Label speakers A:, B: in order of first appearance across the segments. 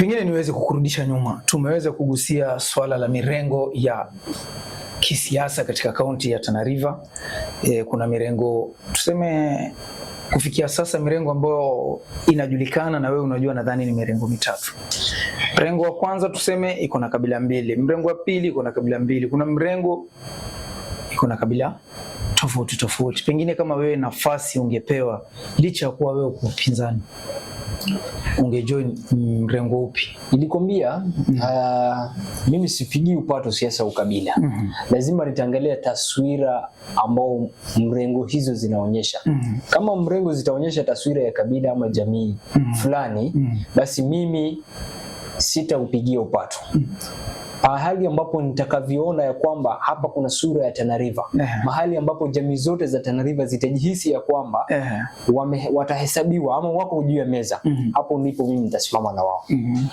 A: Pengine niweze kukurudisha nyuma. Tumeweza kugusia swala la mirengo ya kisiasa katika kaunti ya Tana River. Kuna mirengo tuseme kufikia sasa mirengo ambayo inajulikana na wewe unajua, nadhani ni mirengo mitatu. Mrengo wa kwanza tuseme iko na kabila mbili, mrengo wa pili iko na kabila mbili, kuna mrengo iko na kabila tofauti tofauti. Pengine kama wewe nafasi ungepewa, licha ya kuwa wewe uko upinzani, ungejoin mrengo upi?
B: Nilikwambia mimi sipigi upato siasa ukabila. Lazima nitaangalia taswira ambao mrengo hizo zinaonyesha. Kama mrengo zitaonyesha taswira ya kabila ama jamii fulani, basi mimi sitaupigia upato. Mahali ambapo nitakavyoona ya kwamba hapa kuna sura ya Tana River, mahali ambapo jamii zote za Tana River zitajihisi ya kwamba watahesabiwa ama wako juu ya meza, hapo ndipo mimi nitasimama na wao.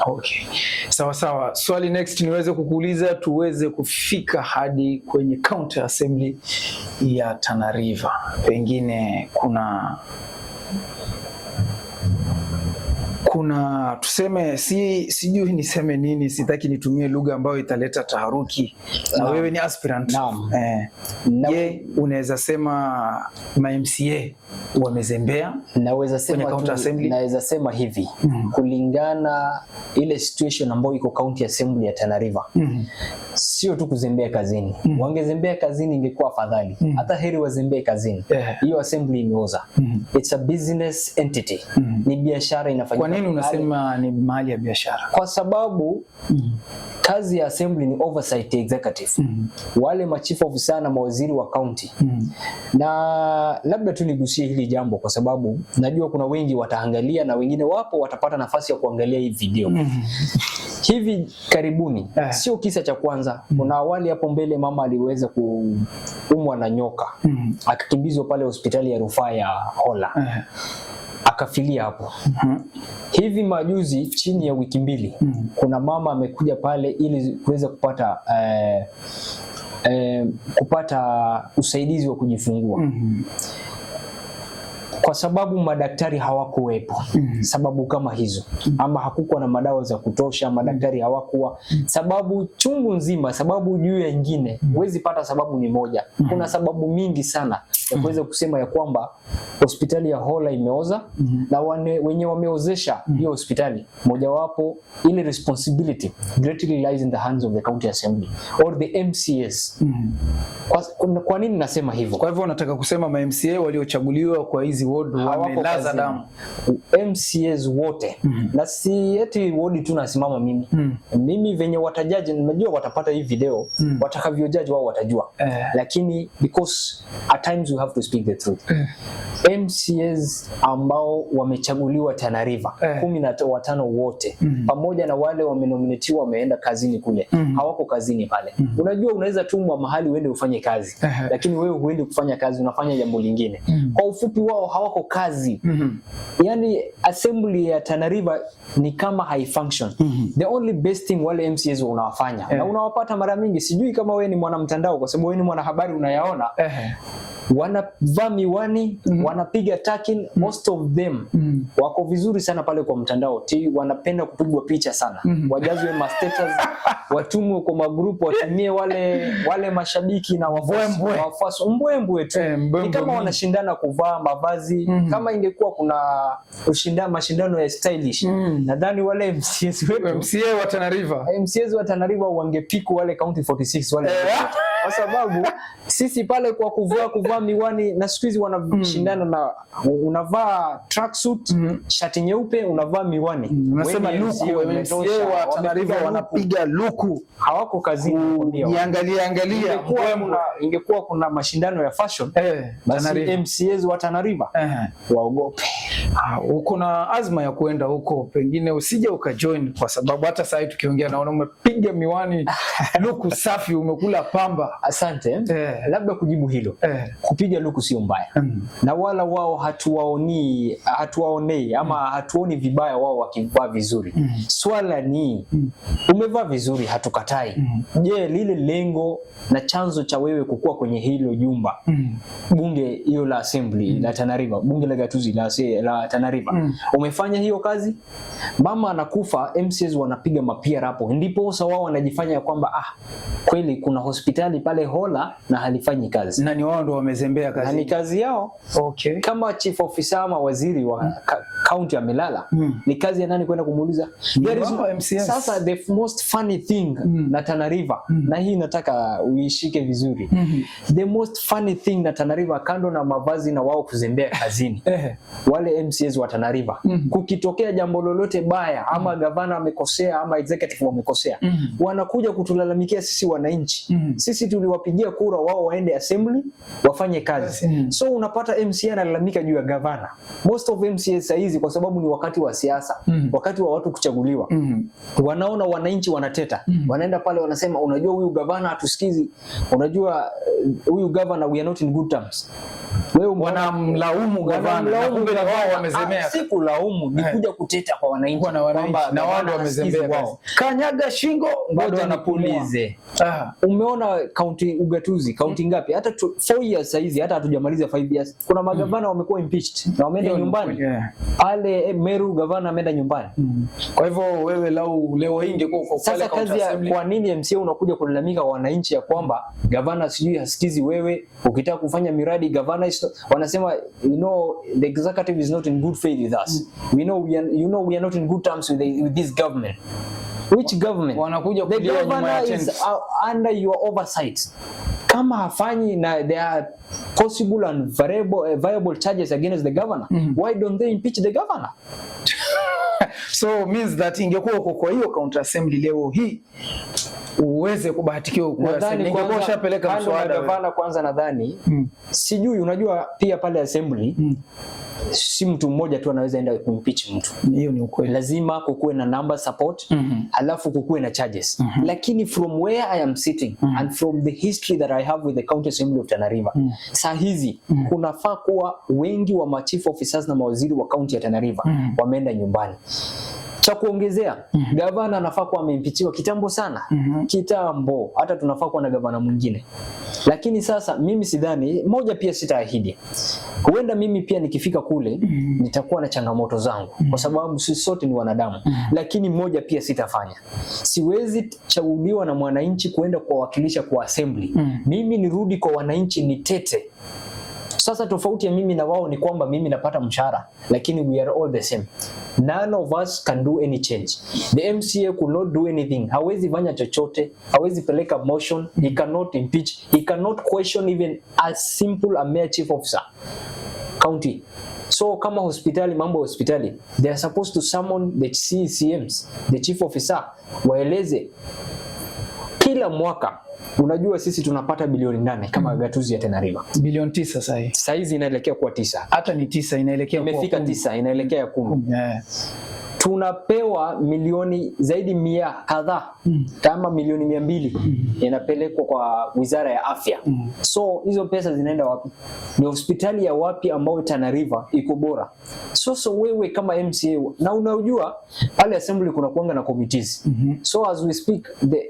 A: Okay. Sawa sawa. Swali next niweze kukuuliza, tuweze kufika hadi kwenye county assembly ya Tana River. Pengine kuna tuseme, sijui niseme nini, sitaki nitumie lugha ambayo italeta taharuki. Na wewe ni aspirant. Je, unaweza sema ma-MCA wamezembea?
B: Naweza sema hivi, kulingana ile situation ambayo iko county assembly ya Tana River, sio tu kuzembea kazini. Wangezembea kazini ingekuwa afadhali. Hata heri wazembee kazini. Hiyo assembly imeoza. It's a business entity. Ni biashara inafanyika.
A: Kwa nini unasema ni mahali ya biashara?
B: Kwa sababu kazi ya assembly ni oversight executive. Wale machief officer na mawaziri wa county. Na labda tu nigusie hili jambo kwa sababu najua kuna wengi wataangalia na wengine wapo watapata nafasi ya kuangalia hii video. Hivi karibuni, sio kisa cha kwanza. Kuna awali hapo mbele mama aliweza kuumwa na nyoka. Akakimbizwa pale hospitali ya rufaa ya Hola. Akafilia hapo. Hivi majuzi chini ya wiki mbili, kuna mama amekuja pale ili kuweza kupata usaidizi wa kujifungua. Kwa sababu madaktari hawakuwepo, sababu kama hizo, ama hakukuwa na madawa za kutosha, madaktari hawakuwa, sababu chungu nzima, sababu juu ya nyingine, huwezi pata sababu ni moja. Kuna sababu mingi sana ya kuweza kusema ya kwamba hospitali ya Hola imeoza, na wenye wameozesha hiyo hospitali, mojawapo ile responsibility greatly lies in the hands of the county assembly or the MCAs. Kwa nini nasema hivyo?
A: Kwa hivyo nataka kusema ma-MCA waliochaguliwa kwa hizi ward wamelaza damu.
B: MCAs wote. Na si eti ward tu nasimama mimi. Mimi venye watajaji, najua watapata hii video, watakavyojaji wao watajua. Lakini because at times we have to speak the truth. MCAs ambao wamechaguliwa Tana River 15 wote, pamoja na wale wamenominatiwa wameenda kazini kule, hawako kazini pale. Unajua unaweza tumwa mahali uende ufanye kazi, lakini wewe huendi kufanya kazi, unafanya jambo lingine. Kwa ufupi, wao hawako kazi. Yani assembly ya Tana River ni kama high function. The only best thing wale MCAs unawafanya, na unawapata mara mingi, sijui kama wewe ni mwanamtandao kwa sababu wewe ni mwanahabari unayaona. Wanavaa miwani, wanapiga takin, most of them wako vizuri sana pale kwa mtandao. Wanapenda kupigwa picha sana. Wajazwe ma status, watumwe kwa magrupu, watumie wale mashabiki na wafuasi mbwembwe tu. Ni kama wanashindana kuvaa mavazi. Kama ingekuwa kuna mashindano ya stylish, nadhani wale MCAs wetu,
A: MCA wa Tana River
B: wangepiku wale county 46 wale. Kwa sababu sisi pale kwa kuvaa miwani, na siku hizi wanashindana na unavaa tracksuit, shati nyeupe, unavaa miwani.
A: Unasema luku, MCA wa Tana River wanapiga luku.
B: Hawako kazini kuambia.
A: Angalia.
B: Ingekuwa kuna mashindano ya fashion, basi MCAs wa Tana River waogope.
A: Uko na azma ya kuenda huko, pengine usije ukajoin, kwa sababu hata sasa tukiongea naona umepiga miwani, luku safi, umekula pamba.
B: Asante. Labda kujibu hilo. Kupiga luku sio mbaya. Na wala wao hatuwaonei ama hatuoni vibaya wao wakivaa vizuri. Swala ni umevaa vizuri, hatukatai. Je, lile lengo na chanzo cha wewe kukua kwenye hilo jumba bunge hiyo la assembly la Tana River, bunge la gatuzi la Tana River, umefanya hiyo kazi? Mama anakufa, MCAs wanapiga mapiara hapo, ndipo sasa wao wanajifanya kwamba kweli kuna hospitali pale Hola na halifanyi kazi,
A: na ni wao ndio wamezembea kazi,
B: na ni kazi yao.
A: Okay.
B: Kama chief officer ama waziri wa county amelala, ni kazi ya nani kwenda kumuuliza? Sasa the most funny thing na Tana River, na hii nataka uishike vizuri, the most funny thing na Tana River, kando na mavazi na wao kuzembea kazini, wale MCAs wa Tana River, kukitokea jambo lolote baya ama gavana amekosea ama executive wamekosea, wanakuja kutulalamikia sisi wananchi. Sisi tuliwapigia kura wao waende assembly wafanye kazi. So unapata MCA analalamika juu ya gavana. Most of MCA saizi, kwa sababu ni wakati wa siasa, wakati wa watu kuchaguliwa, wanaona wananchi wanateta, wanaenda pale wanasema, unajua huyu gavana hatusikizi, unajua huyu gavana we are not in good terms. Wewe
A: wanamlaumu gavana na kumbe wao wamezemea.
B: Si kulaumu, ni kuja kuteta kwa wananchi
A: kwamba na wao wamezembea wao. Kanyaga shingo
B: bado anapulize. Umeona county ugatuzi, county ngapi? Hata 4 years saizi, hata hatujamaliza 5 years. Kuna magavana wamekuwa impeached na wameenda nyumbani. Pale Meru gavana ameenda nyumbani.
A: Kwa hivyo wewe leo hii ingekuwa kwa
B: pale kazi ya kwa nini MCA unakuja kulalamika wananchi ya kwamba gavana sijui hasikizi wewe, ukitaka kufanya miradi gavana wanasema the executive is not in good faith with us. We know we are not in good terms with this government. Which government?
A: Wanakuja
B: the governor is under your oversight. Kama hafanyi na there are possible and viable charges against the governor, why don't they impeach the governor?
A: So means that ingekuwa kwa hiyo county assembly leo hii uweze kubahatikiwa kwa assembly, ingekuwa shapeleka mswada
B: gavana kwanza. Nadhani sijui, unajua pia pale assembly si mtu mmoja tu anaweza enda kumimpeach mtu.
A: Hiyo ni ukweli.
B: Lazima kukuwe na number support, alafu kukuwe na charges. Lakini from where I am sitting and from the history that I have with the county assembly of Tana River, saa hizi kunafaa kuwa wengi wa ma chief officers na mawaziri wa county ya Tana River wameenda nyumbani. Cha kuongezea, gavana anafaa kuwa ameimpichiwa kitambo sana. Kitambo, hata tunafaa kuwa na gavana mwingine. Lakini sasa mimi sidhani, moja pia sitaahidi. Huenda mimi pia nikifika kule nitakuwa na changamoto zangu, kwa sababu sisi sote ni wanadamu. Lakini moja pia sitafanya. Siwezi chaguliwa na mwananchi kuenda kuwakilisha kwa assembly. Mimi nirudi kwa wananchi nitete. Sasa tofauti ya mimi na wao ni kwamba mimi napata mshahara, lakini we are all the same. None of us can do any change. The MCA could not do anything. Hawezi fanya chochote, hawezi peleka motion, he cannot impeach, he cannot question even as simple a mayor chief officer county. So kama hospitali, mambo hospitali, they are supposed to summon the CCMs, the chief officer, waeleze kila mwaka. Unajua sisi tunapata bilioni 8 kama gatuzi ya Tana River.
A: Bilioni 9 sasa hivi.
B: Sasa hizi inaelekea kwa 9.
A: Hata ni 9 inaelekea kwa 10.
B: Imefika 9 inaelekea 10. Tunapewa milioni zaidi 100 kadhaa, kama milioni 200 inapelekwa kwa Wizara ya Afya. So hizo pesa zinaenda wapi? Ni hospitali ya wapi ambao Tana River iko bora? So wewe kama MCA, na unajua pale assembly kuna kuanga na committees. So as we speak,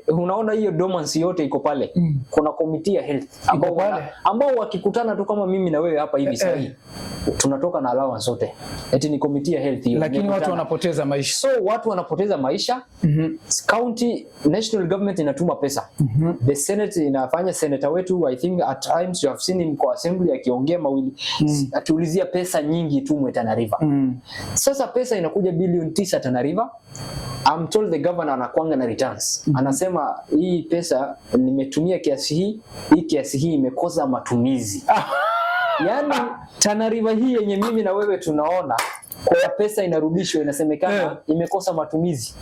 B: unaona hiyo dormancy yote iko pale. Kuna committee ya health ambao wakikutana tu kama mimi na wewe hapa hivi sasa tunatoka na allowance zote. Eti ni committee ya health hiyo.
A: Lakini watu wanapoteza maisha.
B: So watu wanapoteza maisha. County national government inatuma pesa. The Senate inafanya, senator wetu I think at times you have seen him kwa assembly akiongea mawili, atuulizia pesa nyingi tu mwe Tana River. Sasa pesa inakuja bilioni 9 Tana River. I'm told the governor anakuanga na returns. Anasema hii pesa nimetumia kiasi hii kiasi hii imekosa matumizi. Yaani Tana River hii yenye mimi na wewe tunaona Kwa pesa inarudishwa, inasemekana imekosa matumizi.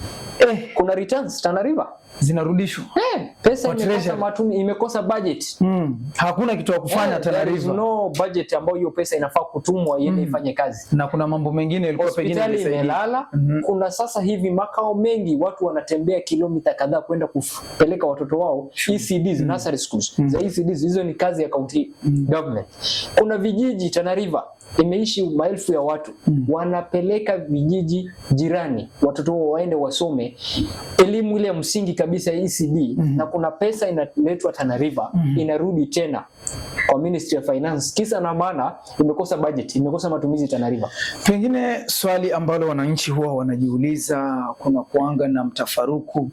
B: Kuna returns Tana River
A: zinarudishwa.
B: Pesa imekosa matumizi, imekosa budget.
A: Hakuna kitu ya kufanya Tana River.
B: There is no budget ambayo hiyo pesa inafaa kutumwa iende ifanye kazi.
A: Na kuna mambo mengine ilikuwa pengine
B: imelala. Kuna sasa hivi makao mengi watu wanatembea kilomita kadhaa kwenda kupeleka watoto wao ECDs, nursery schools. Za ECDs hizo ni kazi ya county government. Kuna vijiji Tana River imeishi maelfu ya watu, wanapeleka vijiji jirani watoto wao waende wasome elimu ile ya msingi kabisa ya ECD, na kuna pesa inaletwa Tana River inarudi tena kwa Ministry of Finance, kisa na maana imekosa budget, imekosa matumizi Tana River.
A: Pengine swali ambalo wananchi huwa wanajiuliza, kuna kuanga na mtafaruku,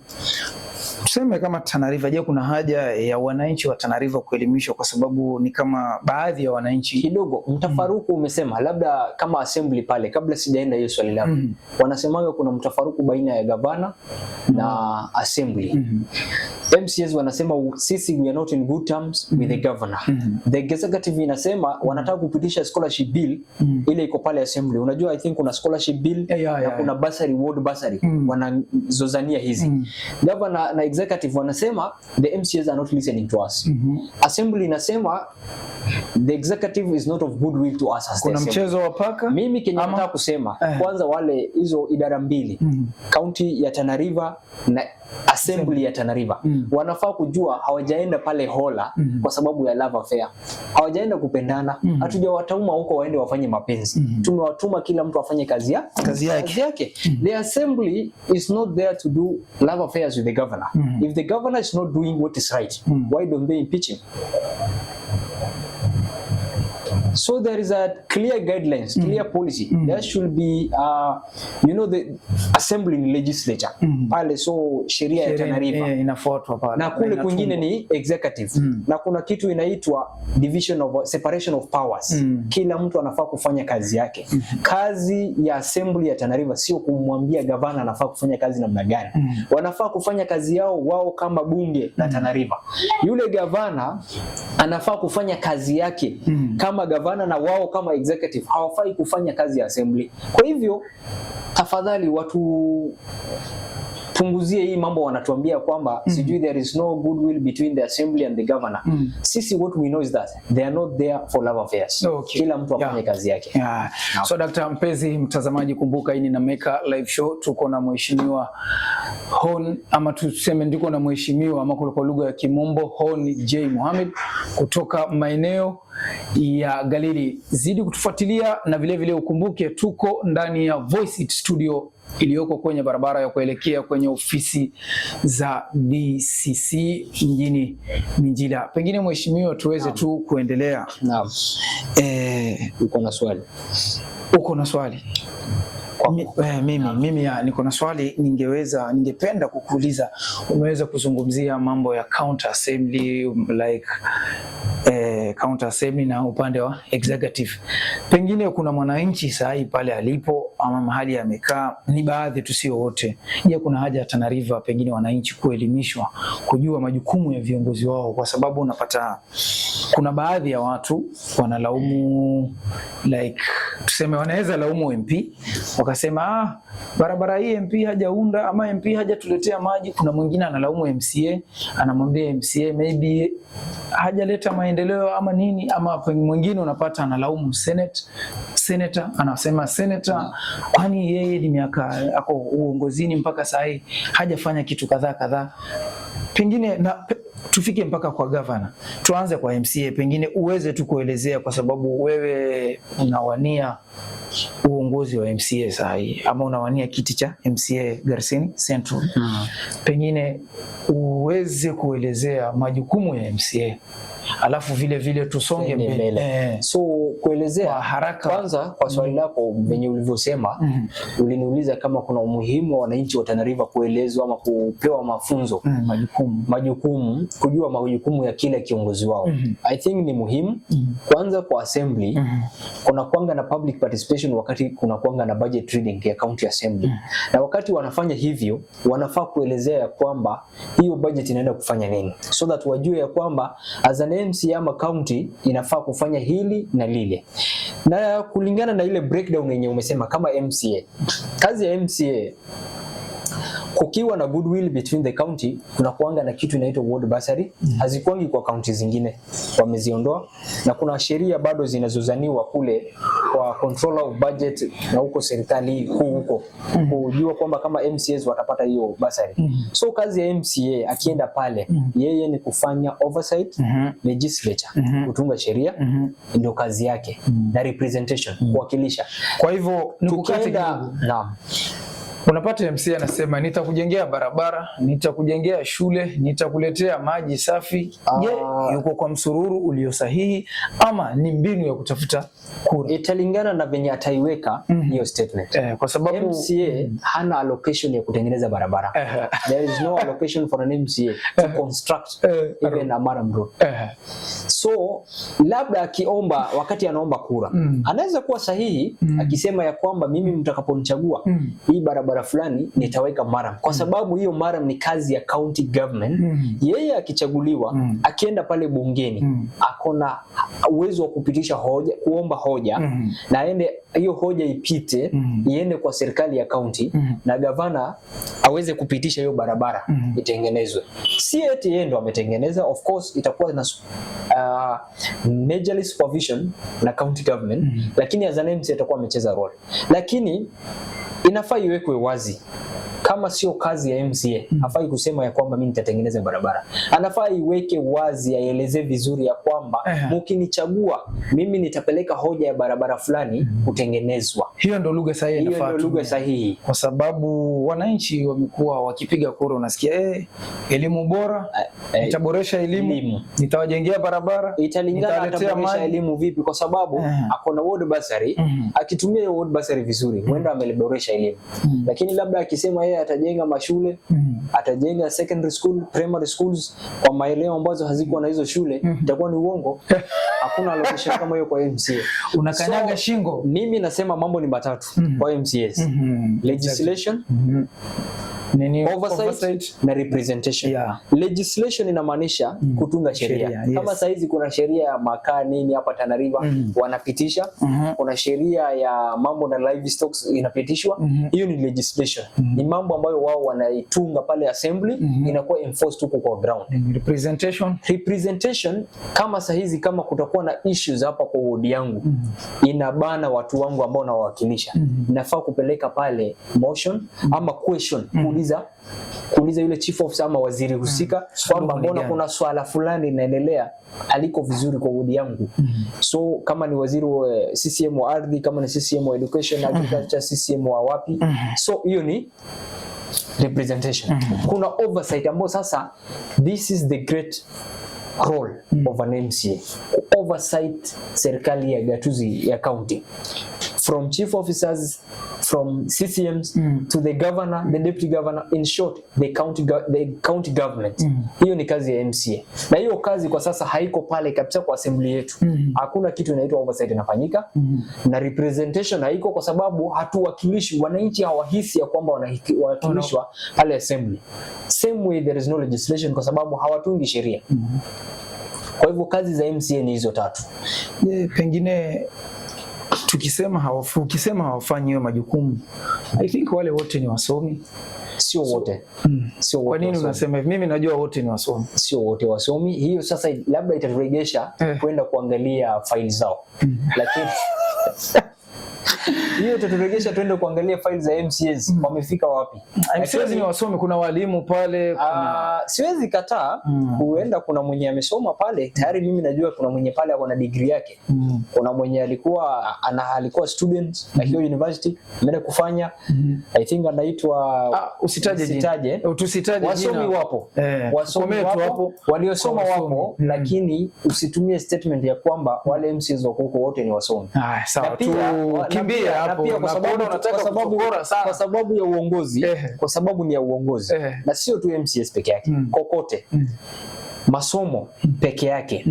A: tuseme kama Tana River, je, kuna haja ya wananchi wa Tana River kuelimishwa? Kwa sababu ni kama baadhi ya wananchi
B: kidogo mtafaruku. Umesema labda kama assembly pale, kabla sijaenda hiyo swali lako, wanasemaga kuna mtafaruku baina ya gavana na assembly. MCAs wanasema sisi we are not in good terms with the governor. The executive inasema wanataka kupitisha scholarship bill ile iko pale assembly. Unajua, I think kuna scholarship bill na kuna bursary, ward bursary, wanazozania hizi. Governor na executive wanasema the MCAs are not listening to us. Assembly inasema the executive is not of goodwill to us as
A: kuna mchezo wa paka.
B: Mimi Kenya nataka kusema kwanza, wale hizo idara mbili, county ya Tana River na assembly ya Tana River, wanafaa kujua hawajaenda pale hola kwa sababu ya love affair. Hawajaenda kupendana. Hatujawatuma huko waende wafanye mapenzi. Tumewatuma kila mtu afanye kazi yake. The assembly is not there to do love affairs with the governor. If the governor is not doing what is right, why don't they impeach him? So there is a clear guidelines, clear policy. There should be, the assembly in legislature. Pale so sheria ya Tana River
A: inafuatwa pale.
B: Na kule kwingine ni executive. Na kuna kitu inaitwa separation of powers. Kila mtu anafaa kufanya kazi yake. Kazi ya assembly ya Tana River sio kumwambia gavana anafaa kufanya kazi namna gani. Wanafaa kufanya kazi yao wao kama bunge la Tana River. Yule gavana anafaa kufanya kazi yake kama gavana, na wao kama executive hawafai kufanya kazi ya assembly. Kwa hivyo tafadhali watu punguzie hii mambo wanatuambia kwamba sijui there is no goodwill between the assembly and the governor. Sisi what we know is that they are not there for love affairs. Kila mtu afanye kazi yake.
A: So Dr. Mpenzi mtazamaji, kumbuka hii ni Nameka live show. Tuko na mheshimiwa Hon, ama tuseme ndiko na mheshimiwa ama kwa lugha ya Kimombo Hon J Mohamed kutoka maeneo ya Galili. Zidi kutufuatilia na vile vile ukumbuke tuko ndani ya Voice It Studio iliyoko kwenye barabara ya kuelekea kwenye ofisi za DCC mjini Minjila. Pengine mheshimiwa, tuweze tu kuendelea.
B: Naam. Uko na swali?
A: Uko na swali? Mimi niko na swali. Ningependa kukuuliza, umeweza kuzungumzia mambo ya counter assembly, like counter assembly na upande wa executive. Pengine kuna mwananchi sahi pale alipo ama mahali amekaa, ni baadhi tu, sio wote. Je, kuna haja ya Tana River pengine wananchi kuelimishwa, kujua majukumu ya viongozi wao? Kwa sababu unapata kuna baadhi ya watu wanalaumu, like tuseme wanaweza laumu MP wakasema barabara hii MP hajaunda ama MP hajatuletea maji. Kuna mwingine analaumu MCA, anamwambia MCA maybe hajaleta maendeleo ama nini, ama mwingine unapata analaumu senator, anasema senator kwani yeye ni miaka ako uongozini mpaka saa hii hajafanya kitu kadhaa. Pengine na tufike mpaka kwa governor. Tuanze kwa MCA, pengine uweze tu kuelezea, kwa sababu wewe unawania uongozi wa MCA saa hii ama unawania kiti cha MCA Garsen Central. Pengine uweze kuelezea majukumu ya MCA, alafu vile vile tusonge mbele.
B: So kuelezea
A: kwa haraka
B: kwanza kwa swali lako venye ulivyosema, uliniuliza kama kuna umuhimu wa wananchi wa Tana River kuelezwa ama kupewa mafunzo majukumu, kujua majukumu ya kila kiongozi wao. I think ni muhimu. Kwanza kwa assembly kuna kuanga na public participation wakati kuna kuanga na budget reading ya county assembly. Na wakati wanafanya hivyo wanafaa kuelezea ya kwamba hiyo budget inaenda kufanya nini, so that wajue ya kwamba as an MCA ama county inafaa kufanya hili na lile. Na kulingana na ile breakdown yenye umesema kama MCA, kazi ya MCA kukiwa na goodwill between the county, kuna kuanga na kitu inaitwa ward bursary. Hazikuangi kwa county zingine, wameziondoa, na kuna sheria bado zinazozaniwa kule kwa controller of budget na huko serikali huko kujua kwamba kama MCAs watapata hiyo bursary. So kazi ya MCA akienda pale, yeye ni kufanya oversight, legislature, kutunga sheria, ndio kazi yake, na representation, kuwakilisha.
A: Kwa hivyo
B: tukienda
A: unapata MCA anasema nitakujengea barabara, nitakujengea shule, nitakuletea maji safi. Je, yuko kwa msururu ulio sahihi ama ni mbinu ya kutafuta kura?
B: Italingana na venye ataiweka hiyo statement.
A: Kwa sababu
B: MCA hana allocation ya kutengeneza barabara. There is no allocation for an MCA to construct even a Maram road. So labda akiomba, wakati anaomba kura, anaweza kuwa sahihi akisema ya kwamba mimi mtakaponichagua hii barabara fulani nitaweka Maram, kwa sababu hiyo Maram ni kazi ya county government. Yeye akichaguliwa, akienda pale bungeni, akona uwezo wa kupitisha hoja, kuomba hoja, na aende hiyo hoja ipite, iende kwa serikali ya county, na gavana aweze kupitisha hiyo barabara itengenezwe. Si eti yeye ndo ametengeneza. Of course itakuwa na majorly supervision na county government, lakini as an MCA atakuwa amecheza role. Lakini inafaa iwekwe wazi, kama sio kazi ya MCA, hafai kusema ya kwamba mimi nitatengeneza barabara. Anafaa iweke wazi, aeleze vizuri ya kwamba mkinichagua mimi nitapeleka hoja ya barabara fulani kutengenezwa.
A: Hiyo ndio lugha sahihi inafaa.
B: Hiyo ndio lugha sahihi,
A: kwa sababu wananchi wamekuwa wakipiga kura, unasikia elimu bora, nitaboresha elimu, nitawajengea barabara.
B: Italingana ataboresha elimu vipi, kwa sababu akona ward bursary. Akitumia ward bursary vizuri, huenda ameliboresha elimu. Lakini labda akisema yeye atajenga mashule, atajenga secondary school, primary schools kwa maeneo ambazo hazikuwa na hizo shule, itakuwa ni uongo. Hakuna allocation kama hiyo kwa MCA.
A: Unakanyaga shingo.
B: Mimi nasema mambo ni matatu kwa MCAs. Legislation, oversight na representation. Legislation inamaanisha kutunga sheria. Kama saizi kuna sheria ya makaa nini hapa Tana River wanapitisha, kuna sheria ya mambo na livestock inapitishwa. Hiyo ni legislation. Ni mambo ambayo wao wanaitunga pale assembly, inakuwa enforced huko kwa ground. Representation kama saizi kama kutakuwa na issues hapa kwa ward yangu, inabana watu wangu ambao nawawakilisha, nafaa kupeleka pale motion ama question, kuuliza yule chief officer ama waziri husika kwamba mbona kuna swala fulani linaendelea aliko vizuri kwa ward yangu. So kama ni waziri wa CCM wa ardhi, kama ni CCM wa education, agriculture, CCM wa wapi. So hiyo ni representation. Kuna oversight ambao sasa, this is the great role of an MCA. Oversight serikali ya gatuzi ya county, from chief officers, from CCMs to the governor, the deputy governor, in short the county government. Hiyo ni kazi ya MCA, na hiyo kazi kwa sasa haiko pale kabisa kwa assembly yetu. Hakuna kitu inaitwa oversight inafanyika, na representation haiko, kwa sababu hatuwakilishi wananchi, hawahisi ya kwamba wanawakilishwa pale assembly. Same way there is no legislation, kwa sababu hawatungi sheria. Kwa hivyo kazi za MCA ni hizo tatu.
A: Pengine ukisema hawafanyi hiyo majukumu, I think wale wote ni wasomi.
B: Sio wote. Sio wote.
A: Kwa nini unasema hivi? Mimi najua wote ni wasomi.
B: Sio wote wasomi. Hiyo sasa labda itaturegesha kwenda kuangalia files zao. Lakini hiyo itaturegesha twende kuangalia files za MCAs wamefika wapi.
A: MCAs ni wasomi, kuna walimu pale,
B: siwezi kataa huenda kuna mwenye amesoma pale tayari. Mimi najua kuna mwenye pale ako na degree yake. Kuna mwenye alikuwa student na hiyo university ameenda kufanya I think anaitwa
A: tusitaje jina.
B: Wasomi wapo. Wasomi wapo, waliosoma wapo, lakini usitumie statement ya kwamba wale MCAs wako wote ni wasomi.
A: Sawa tu kimbia hapo,
B: kwa sababu ya uongozi, kwa sababu ni ya uongozi, na sio tu MCAs peke yake, kokote masomo peke yake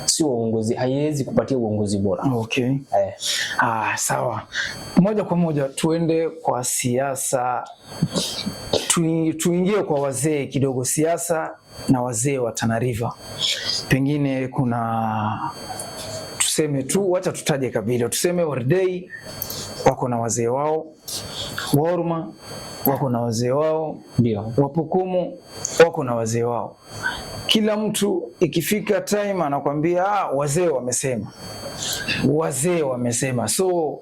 B: sio uongozi, haiwezi kupatia uongozi bora.
A: Okay. Sawa. Moja kwa moja tuende kwa siasa. Tuingie kwa wazee kidogo, siasa na wazee wa Tana River. Pengine kuna tuseme tu, wacha tutaje kabila, tuseme Wardei wako na wazee wao, Worma wako na wazee wao,
B: ndio
A: Wapukumu wako na wazee wao. Kila mtu ikifika time anakuambia wazee wamesema, wazee wamesema. So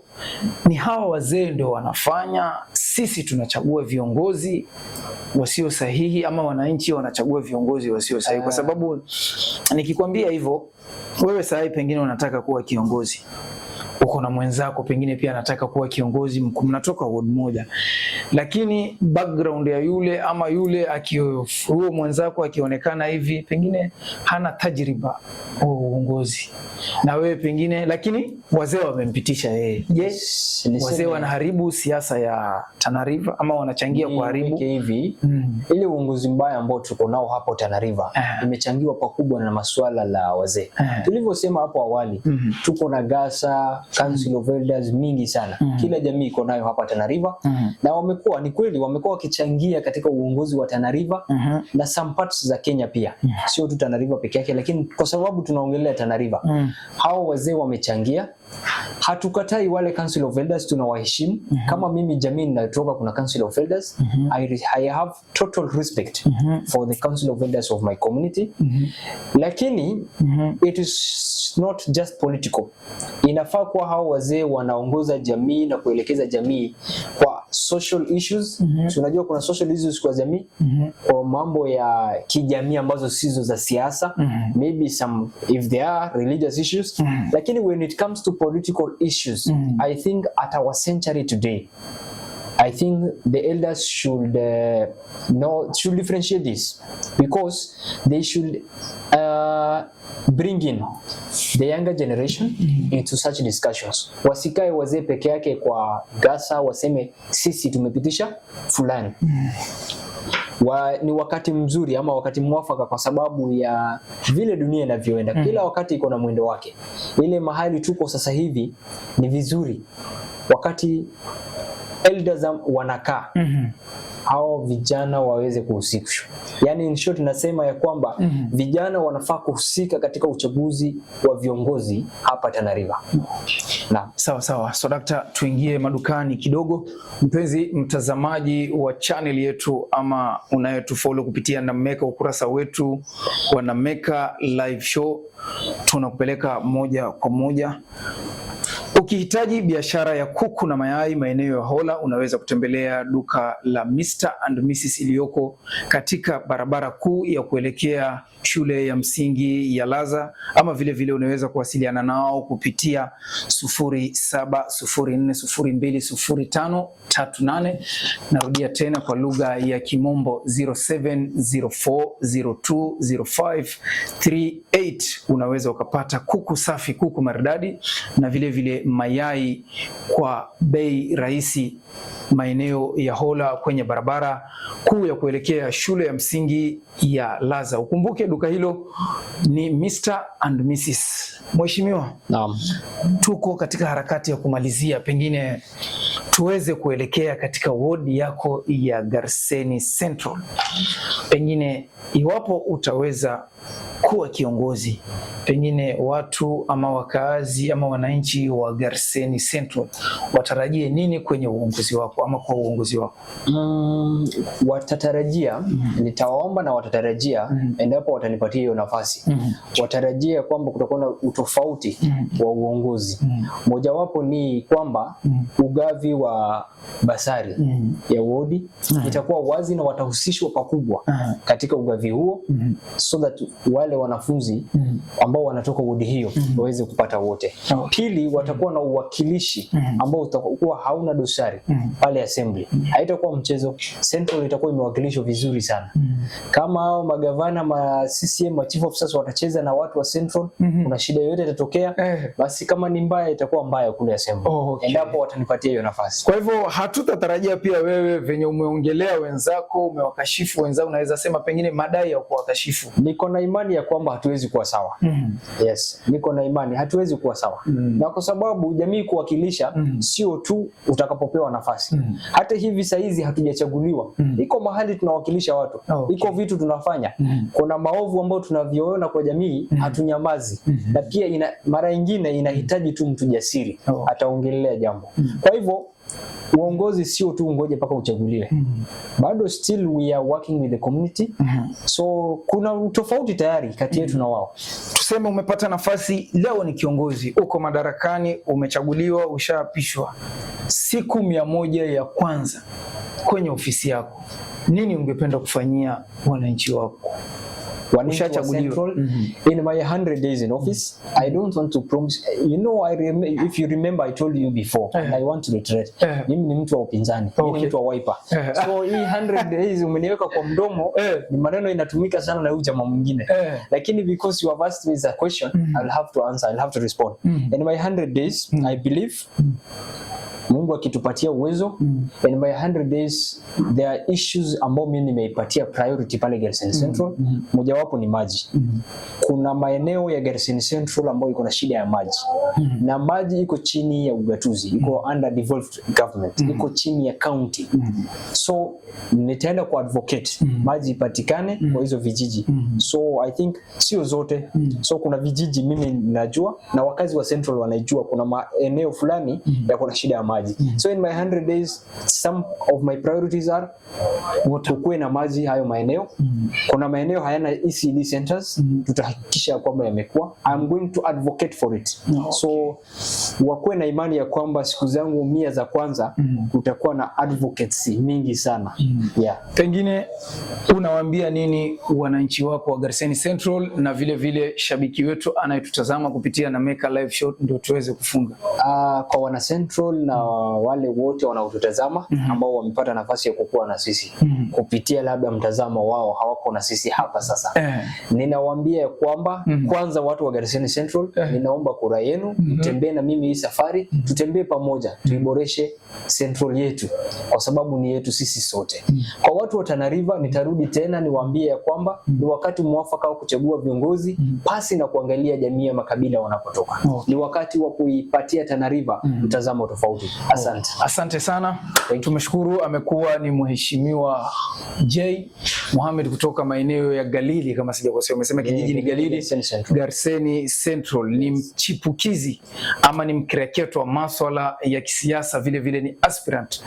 A: ni hawa wazee ndio wanafanya sisi tunachagua viongozi wasio sahihi, ama wananchi wanachagua viongozi wasio sahihi? Kwa sababu nikikwambia hivyo, wewe sasa pengine unataka kuwa kiongozi, uko na mwenzako pengine pia anataka kuwa kiongozi, mnatoka ward moja, lakini background ya yule ama yule huo mwenzako akionekana hivi pengine hana tajriba au uongozi na wewe pengine, lakini wazee wamempitisha yeye. Wazee wanaharibu siasa ya Tana River ama wanachangia kuharibu
B: hivi? Ile uongozi mbaya ambao tuko nao hapo Tana River imechangiwa pakubwa na masuala la wazee. Tulivyosema hapo awali, tuko na Gasa, Council of Elders mingi sana. Kila jamii iko nayo hapa Tana River, na wamekuwa, ni kweli wamekuwa wakichangia katika uongozi wa Tana River na some parts za Kenya pia. Sio tu Tana River peke yake, lakini kwa sababu tunaongelea Tana River, hao wazee wamechangia. Hatukatai wale Council of Elders, tunawaheshimu. Kama mimi jamii ninatoka kuna Council of Elders, I have total respect for the Council of Elders of my community. Lakini it is not just political. Inafaa kuwa hao wazee wanaongoza jamii na kuelekeza jamii kwa social issues. Tunajua kuna social issues kwa jamii, kwa mambo ya kijamii ambazo sizo za siasa, maybe some if there are religious issues, lakini when it comes to political issues, I think at our century today, I think the elders should should differentiate this, because they should bring in the younger generation into such discussions. Wasikae wazee peke yake kwa Gasa waseme sisi tumepitisha fulani. Ni wakati mzuri ama wakati mwafaka, kwa sababu ya vile dunia inavyoenda. Kila wakati iko na mwendo wake. Ile mahali tuko sasa hivi ni vizuri wakati elders wanakaa, hao vijana waweze kuhusishwa. Yani in short nasema ya kwamba vijana wanafaa kuhusika katika uchaguzi wa viongozi hapa Tana River.
A: Sawa. So Dr. tuingie madukani kidogo. Mpenzi mtazamaji wa channel yetu ama unayetufollow kupitia Nameka, ukurasa wetu wa Nameka Live Show, tunakupeleka moja kwa moja. Ukihitaji biashara ya kuku na mayai maeneo ya Hola, unaweza kutembelea duka la Mr. and Mrs. iliyoko katika barabara kuu ya kuelekea shule ya msingi ya Laza, ama vile unaweza kuwasiliana nao kupitia 0704020538. Narudia tena kwa lugha ya Kimombo 0704020538. Unaweza ukapata kuku safi, kuku maridadi na vile mayai kwa bei rahisi maeneo ya Hola kwenye barabara kuu ya kuelekea shule ya msingi ya Laza. Ukumbuke duka hilo ni Mr. and Mrs. Mheshimiwa, tuko katika harakati ya kumalizia, pengine tuweze kuelekea katika wodi yako ya Garseni Central. Pengine iwapo utaweza kuwa kiongozi, pengine watu ama wakaazi ama wananchi wa Garseni Central watarajie nini kwenye uongozi wako ama kwa uongozi wako?
B: Watatarajia, nitawaomba na watatarajia endapo watanipatia hiyo nafasi. Watarajia kwamba kutakuwa na utofauti wa uongozi. Mojawapo ni kwamba ugavi wa basari ya wodi itakuwa wazi na watahusishwa pakubwa katika ugavi huo, so that wale wanafunzi ambao wanatoka wodi hiyo waweze kupata wote. Pili, watakuwa na uwakilishi ambao utakuwa hauna dosari pale assembly. Haitakuwa mchezo. Central itakuwa imewakilishwa vizuri sana. Kama hao magavana ma CCM ma chief officers watacheza na watu wa Central, kuna shida yoyote itatokea, basi kama ni mbaya itakuwa mbaya kule assembly. Endapo watanipatia hiyo nafasi.
A: Kwa hivyo hatutatarajia pia wewe venye umeongelea wenzako, umewakashifu wenzao, unaweza sema pengine madai ya kuwakashifu.
B: Niko na imani ya kwamba hatuwezi kuwa sawa. Yes, niko na imani hatuwezi kuwa sawa. Na kwa sababu jamii kuwakilisha sio tu utakapopewa nafasi. Hata hivi saizi hatujachaguliwa. Iko mahali tunawakilisha watu. Iko vitu tunafanya. Kuna maovu ambayo tunaviona kwa jamii, hatunyamazi. Na pia mara nyingine inahitaji tu mtu jasiri ataongelea jambo. Kwa hivyo uongozi sio tu ngoje paka uchaguliwe. Bado still we are working with the community. So kuna tofauti tayari kati yetu na wao.
A: Tuseme umepata nafasi leo, ni kiongozi, uko madarakani, umechaguliwa, ushaapishwa. Siku 100 ya kwanza kwenye ofisi yako, nini ungependa kufanyia wananchi wako?
B: In my 100 days in office, I don't want to promise. If you remember, I told you before, and I want to reiterate. Mimi ni mtu wa upinzani, mimi ni mtu wa Wiper. So hii 100 days umeniweka kwa mdomo, ni maneno inatumika sana na huyu jamaa mwingine. Lakini because you have asked me a question, I'll have to answer, I'll have to respond. In my 100 days, I believe Mungu akitupatia uwezo, in my 100 days there are issues ambao mimi nimeipatia priority pale Garsen Central. Mojawapo ni maji. Kuna maeneo ya Garsen Central ambayo iko na shida ya maji. Na maji iko chini ya ugatuzi, iko under devolved government, iko chini ya county. So nitaenda ku advocate maji ipatikane kwa hizo vijiji. So I think sio zote. So kuna vijiji mimi ninajua na wakazi wa Central wanajua kuna maeneo fulani ya kuna shida ya maji. So in my 100 days, some of my priorities are kuwe na maji hayo maeneo. Kuna maeneo hayana ECD centers, tutahakikisha kwamba yamekuwa. I'm going to advocate for it. So wakuwe na imani ya kwamba siku zangu 100 za kwanza kutakuwa na advocacy mingi sana.
A: Pengine unawaambia nini wananchi wako wa Garsen Central na vile vile shabiki wetu anayetutazama kupitia Nameka Live Show ndio tuweze kufunga?
B: Kwa wana Central na wale wote wanaotutazama ambao wamepata nafasi ya kukua na sisi kupitia labda mtazamo wao hawako na sisi hapa sasa. Ninawaambia kwamba kwanza watu wa Garsen Central, ninaomba kura yenu, mtembee na mimi hii safari, tutembee pamoja, tuiboreshe Central yetu kwa sababu ni yetu sisi sote. Kwa watu wa Tana River nitarudi tena niwaambie ya kwamba ni wakati mwafaka wa kuchagua viongozi pasi na kuangalia jamii ya makabila wanapotoka. Ni wakati wa kuipatia Tana River mtazamo tofauti. Asante.
A: Asante sana. Tumeshukuru. Amekuwa ni Mheshimiwa J Mohamed kutoka maeneo ya Galili, kama sijakosea umesema kijiji ni Galili, Garsen Central. Ni mchipukizi ama ni mkereketo wa masuala ya kisiasa, vile vile ni aspirant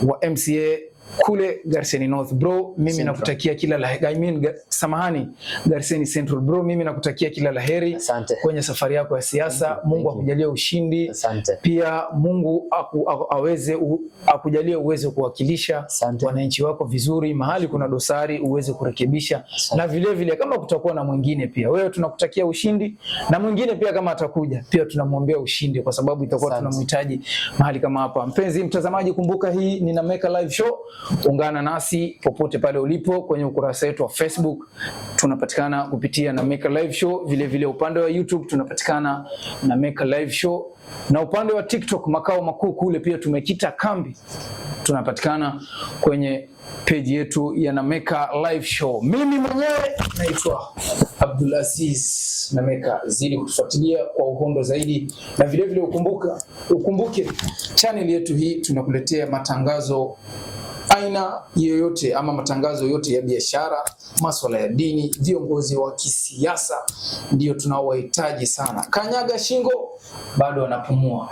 A: wa MCA kule Garsen North. Bro, mimi nakutakia kila la heri. Garsen Central bro, mimi nakutakia kila la heri kwenye safari yako ya siasa. Mungu akujalie ushindi. Pia Mungu akujalie uweze kuwakilisha wananchi wako vizuri, mahali kuna dosari uweze kurekebisha. Na vile vile kama kutakuwa na mwingine pia, wewe tunakutakia ushindi, na mwingine pia kama atakuja pia tunamwombea ushindi, kwa sababu itakuwa tunamhitaji mahali kama hapa. Mpenzi mtazamaji, kumbuka hii ni Nameka Live Show. Ungana nasi popote pale ulipo kwenye ukurasa wetu wa Facebook, tunapatikana kupitia Nameka Live Show. Vile vile upande wa YouTube tunapatikana Nameka Live Show, na upande wa TikTok makao makuu kule pia tumekita kambi, tunapatikana kwenye page yetu ya Nameka Live Show. Mimi mwenyewe naitwa Abdulaziz Nameka. Zidi kutufuatilia kwa uhondo zaidi, na vile vile ukumbuke channel yetu hii tunakuletea matangazo aina yoyote ama matangazo yote ya biashara, masuala ya dini, viongozi wa kisiasa ndio tunaowahitaji sana. Kanyaga shingo bado wanapumua.